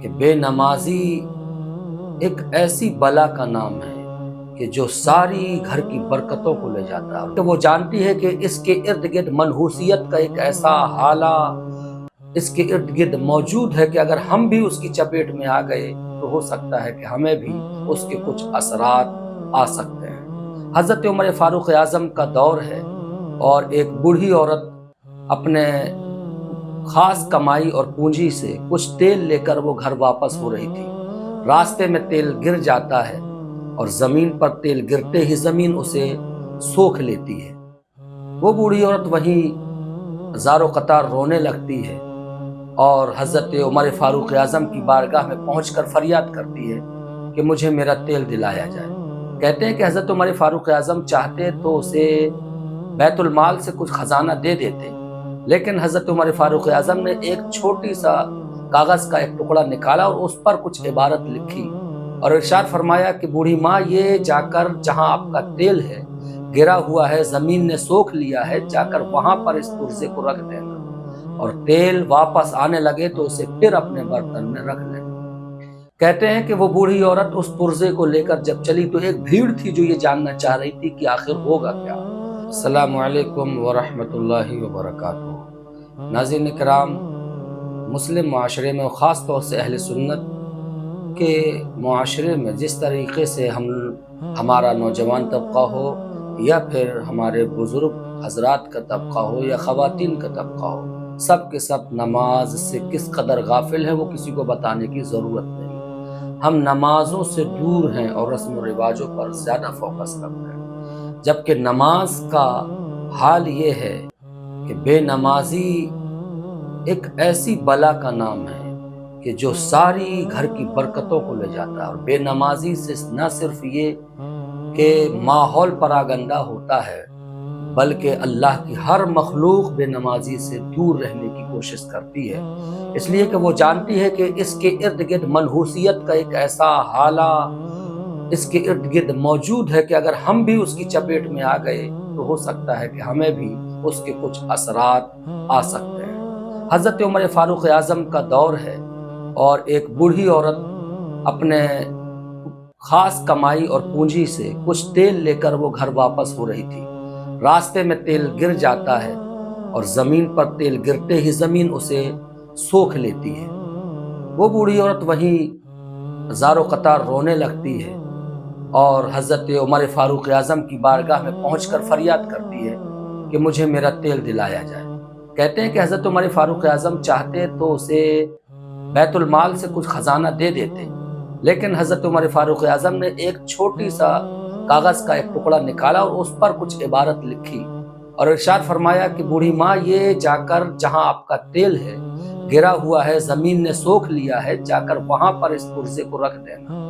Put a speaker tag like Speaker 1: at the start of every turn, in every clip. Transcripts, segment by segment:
Speaker 1: کہ بے نمازی ایک ایسی بلا کا نام ہے کہ جو ساری گھر کی برکتوں کو لے جاتا ہے، کہ وہ جانتی ہے کہ اس کے ارد گرد منحوسیت کا ایک ایسا حالہ اس کے ارد گرد موجود ہے کہ اگر ہم بھی اس کی چپیٹ میں آ گئے تو ہو سکتا ہے کہ ہمیں بھی اس کے کچھ اثرات آ سکتے ہیں۔ حضرت عمر فاروق اعظم کا دور ہے اور ایک بوڑھی عورت اپنے خاص کمائی اور پونجی سے کچھ تیل لے کر وہ گھر واپس ہو رہی تھی۔ راستے میں تیل گر جاتا ہے اور زمین پر تیل گرتے ہی زمین اسے سوکھ لیتی ہے۔ وہ بوڑھی عورت وہیں زار و قطار رونے لگتی ہے اور حضرت عمر فاروق اعظم کی بارگاہ میں پہنچ کر فریاد کرتی ہے کہ مجھے میرا تیل دلایا جائے۔ کہتے ہیں کہ حضرت عمر فاروق اعظم چاہتے تو اسے بیت المال سے کچھ خزانہ دے دیتے، لیکن حضرت عمر فاروق اعظم نے ایک چھوٹی سا کاغذ کا ایک ٹکڑا نکالا اور اس پر کچھ عبارت لکھی اور ارشاد فرمایا کہ بوڑھی ماں، یہ جا کر جہاں آپ کا تیل ہے گرا ہوا ہے، زمین نے سوکھ لیا ہے، جا کر وہاں پر اس پرزے کو رکھ دینا اور تیل واپس آنے لگے تو اسے پھر اپنے برتن میں رکھ لینا۔ کہتے ہیں کہ وہ بوڑھی عورت اس پرزے کو لے کر جب چلی تو ایک بھیڑ تھی جو یہ جاننا چاہ رہی تھی کہ آخر ہوگا کیا۔ السلام علیکم ورحمۃ اللہ وبرکاتہ۔ ناظرین کرام، مسلم معاشرے میں خاص طور سے اہل سنت کے معاشرے میں جس طریقے سے ہمارا نوجوان طبقہ ہو یا پھر ہمارے بزرگ حضرات کا طبقہ ہو یا خواتین کا طبقہ ہو، سب کے سب نماز سے کس قدر غافل ہیں وہ کسی کو بتانے کی ضرورت نہیں۔ ہم نمازوں سے دور ہیں اور رسم و رواجوں پر زیادہ فوکس کرتے ہیں، جبکہ نماز کا حال یہ ہے کہ بے نمازی ایک ایسی بلا کا نام ہے کہ جو ساری گھر کی برکتوں کو لے جاتا ہے، اور بے نمازی سے نہ صرف یہ کہ ماحول پراگندہ ہوتا ہے بلکہ اللہ کی ہر مخلوق بے نمازی سے دور رہنے کی کوشش کرتی ہے، اس لیے کہ وہ جانتی ہے کہ اس کے ارد گرد منحوسیت کا ایک ایسا حالہ اس کے ارد گرد موجود ہے کہ اگر ہم بھی اس کی چپیٹ میں آ گئے تو ہو سکتا ہے کہ ہمیں بھی اس کے کچھ اثرات آ سکتے ہیں۔ حضرت عمر فاروق اعظم کا دور ہے اور ایک بوڑھی عورت اپنے خاص کمائی اور پونجی سے کچھ تیل لے کر وہ گھر واپس ہو رہی تھی۔ راستے میں تیل گر جاتا ہے اور زمین پر تیل گرتے ہی زمین اسے سوکھ لیتی ہے۔ وہ بوڑھی عورت وہیں زار و قطار رونے لگتی ہے اور حضرت عمر فاروق اعظم کی بارگاہ میں پہنچ کر فریاد کرتی ہے کہ مجھے میرا تیل دلایا جائے۔ کہتے ہیں کہ حضرت عمر فاروق اعظم چاہتے تو اسے بیت المال سے کچھ خزانہ دے دیتے، لیکن حضرت عمر فاروق اعظم نے ایک چھوٹی سا کاغذ کا ایک ٹکڑا نکالا اور اس پر کچھ عبارت لکھی اور ارشاد فرمایا کہ بوڑھی ماں، یہ جا کر جہاں آپ کا تیل ہے گرا ہوا ہے، زمین نے سوکھ لیا ہے، جا کر وہاں پر اس پرزے کو رکھ دینا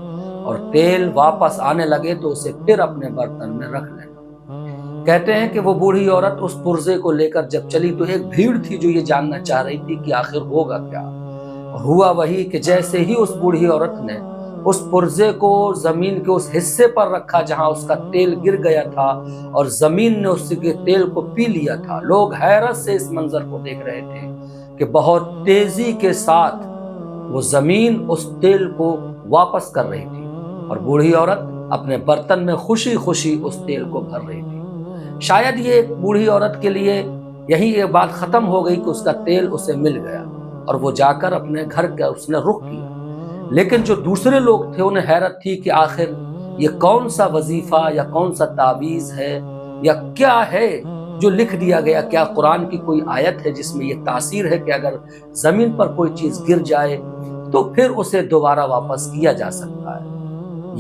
Speaker 1: اور تیل واپس آنے لگے تو اسے پھر اپنے برتن میں رکھ لینا۔ کہتے ہیں کہ وہ بوڑھی عورت اس پرزے کو لے کر جب چلی تو ایک بھیڑ تھی جو یہ جاننا چاہ رہی تھی کہ آخر ہوگا کیا۔ ہوا وہی کہ جیسے ہی اس بوڑھی عورت نے اس پرزے کو زمین کے اس حصے پر رکھا جہاں اس کا تیل گر گیا تھا اور زمین نے اس کے تیل کو پی لیا تھا، لوگ حیرت سے اس منظر کو دیکھ رہے تھے کہ بہت تیزی کے ساتھ وہ زمین اس تیل کو واپس کر رہی تھی اور بوڑھی عورت اپنے برتن میں خوشی خوشی اس تیل کو بھر رہی تھی۔ شاید یہ ایک بوڑھی عورت کے لیے یہی یہ بات ختم ہو گئی کہ اس کا تیل اسے مل گیا اور وہ جا کر اپنے گھر کا اس نے رخ کیا، لیکن جو دوسرے لوگ تھے انہیں حیرت تھی کہ آخر یہ کون سا وظیفہ یا کون سا تعویذ ہے یا کیا ہے جو لکھ دیا گیا، کیا قرآن کی کوئی آیت ہے جس میں یہ تاثیر ہے کہ اگر زمین پر کوئی چیز گر جائے تو پھر اسے دوبارہ واپس کیا جا سکتا ہے۔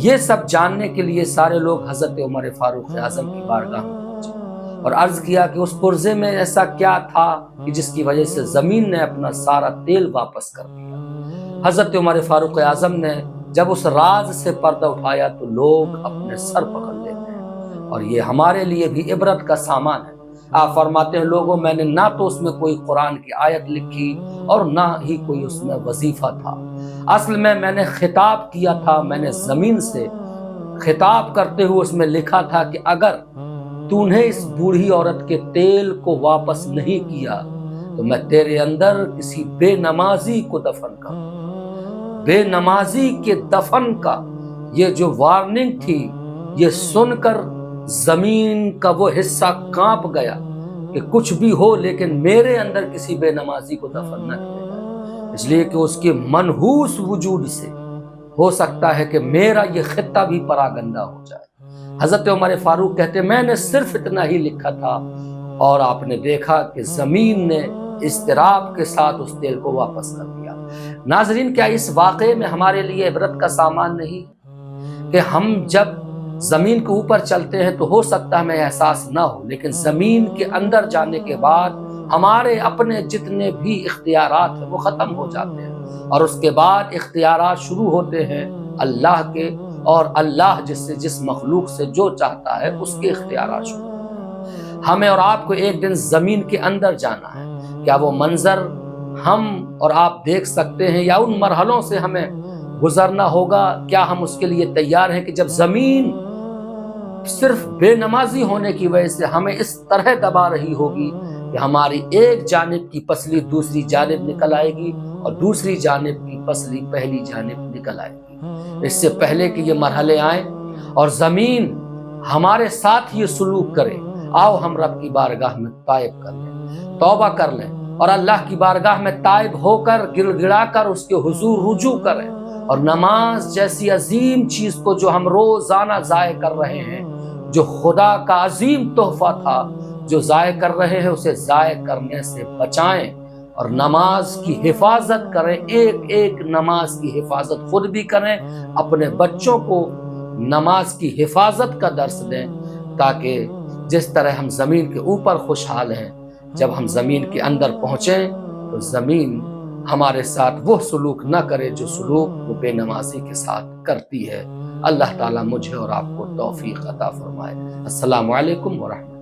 Speaker 1: یہ سب جاننے کے لیے سارے لوگ حضرت عمر فاروق اعظم کی بارگاہ میں پہنچے اور عرض کیا کہ اس پرزے میں ایسا کیا تھا کہ جس کی وجہ سے زمین نے اپنا سارا تیل واپس کر دیا۔ حضرت عمر فاروق اعظم نے جب اس راز سے پردہ اٹھایا تو لوگ اپنے سر پکڑ لیتے ہیں، اور یہ ہمارے لیے بھی عبرت کا سامان ہے۔ آپ فرماتے ہیں، لوگوں میں نے نہ تو اس میں کوئی قرآن کی آیت لکھی اور نہ ہی کوئی اس میں وظیفہ تھا، اصل میں نے خطاب کیا تھا، میں نے زمین سے خطاب کرتے ہوئے اس میں لکھا تھا کہ اگر تو نے اس بوڑھی عورت کے تیل کو واپس نہیں کیا تو میں تیرے اندر کسی بے نمازی کو دفن کروں۔ بے نمازی کے دفن کا یہ جو وارننگ تھی، یہ سن کر زمین کا وہ حصہ کانپ گیا کہ کچھ بھی ہو لیکن میرے اندر کسی بے نمازی کو دفن نہ کیا جائے، اس لیے کہ اس کے منحوس وجود سے ہو سکتا ہے کہ میرا یہ خطہ بھی پراگندہ ہو جائے۔ حضرت عمر فاروق کہتے میں نے صرف اتنا ہی لکھا تھا اور آپ نے دیکھا کہ زمین نے اضطراب کے ساتھ اس تیل کو واپس کر دیا۔ ناظرین، کیا اس واقعے میں ہمارے لیے عبرت کا سامان نہیں کہ ہم جب زمین کے اوپر چلتے ہیں تو ہو سکتا ہے ہمیں احساس نہ ہو، لیکن زمین کے اندر جانے کے بعد ہمارے اپنے جتنے بھی اختیارات ہیں وہ ختم ہو جاتے ہیں، اور اس کے بعد اختیارات شروع ہوتے ہیں اللہ کے، اور اللہ جس مخلوق سے جو چاہتا ہے اس کے اختیارات شروع ہوتے ہیں۔ ہمیں اور آپ کو ایک دن زمین کے اندر جانا ہے۔ کیا وہ منظر ہم اور آپ دیکھ سکتے ہیں، یا ان مرحلوں سے ہمیں گزرنا ہوگا؟ کیا ہم اس کے لیے تیار ہیں کہ جب زمین صرف بے نمازی ہونے کی وجہ سے ہمیں اس طرح دبا رہی ہوگی کہ ہماری ایک جانب کی پسلی دوسری جانب نکل آئے گی اور دوسری جانب کی پسلی پہلی جانب نکل آئے گی؟ اس سے پہلے کہ یہ مرحلے آئیں اور زمین ہمارے ساتھ یہ سلوک کرے، آؤ ہم رب کی بارگاہ میں تائب کر لیں، توبہ کر لیں، اور اللہ کی بارگاہ میں تائب ہو کر گڑ گڑا کر اس کے حضور رجوع کریں، اور نماز جیسی عظیم چیز کو جو ہم روزانہ ضائع کر رہے ہیں، جو خدا کا عظیم تحفہ تھا جو ضائع کر رہے ہیں، اسے ضائع کرنے سے بچائیں اور نماز کی حفاظت کریں۔ ایک ایک نماز کی حفاظت خود بھی کریں، اپنے بچوں کو نماز کی حفاظت کا درس دیں، تاکہ جس طرح ہم زمین کے اوپر خوشحال ہیں، جب ہم زمین کے اندر پہنچیں تو زمین ہمارے ساتھ وہ سلوک نہ کرے جو سلوک وہ بے نمازی کے ساتھ کرتی ہے۔ اللہ تعالیٰ مجھے اور آپ کو توفیق عطا فرمائے۔ السلام علیکم ورحمۃ اللہ۔